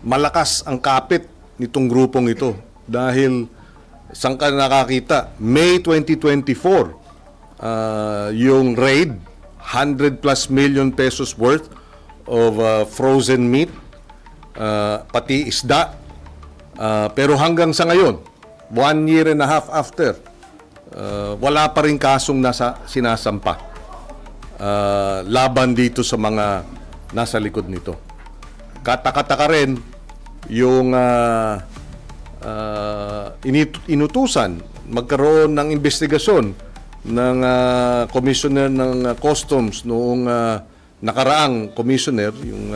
malakas ang kapit nitong grupong ito dahil saan ka nakakita? May 2024, yung raid, 100+ million pesos worth of frozen meat, pati isda. Pero hanggang sa ngayon, 1.5 years after, wala pa rin kasong sinasampa laban dito sa mga nasa likod nito. Katakataka rin yung inutusan magkaroon ng investigasyon ng commissioner ng customs noong nakaraang commissioner, yung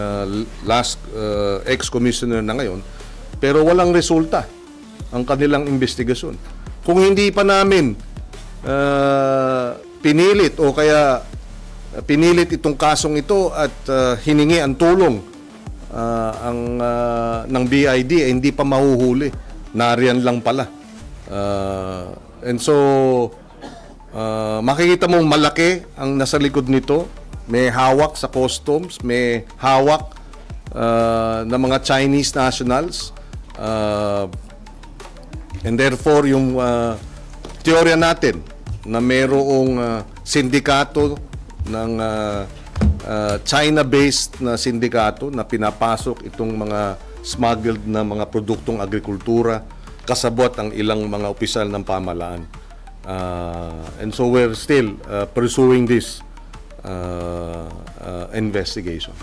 last ex-commissioner na ngayon, pero walang resulta ang kanilang investigasyon. Kung hindi pa namin pinilit o kaya pinilit itong kasong ito at hiningi ang tulong ng BID, hindi pa mahuhuli. Nariyan lang pala. And so, makikita mong malaki ang nasa likod nito. May hawak sa customs, may hawak ng mga Chinese nationals. And therefore, yung teorya natin na mayroong sindikato ng China-based na sindikato na pinapasok itong mga smuggled na mga produktong agrikultura kasabot ang ilang mga opisyal ng pamahalaan. And so we're still pursuing this investigation.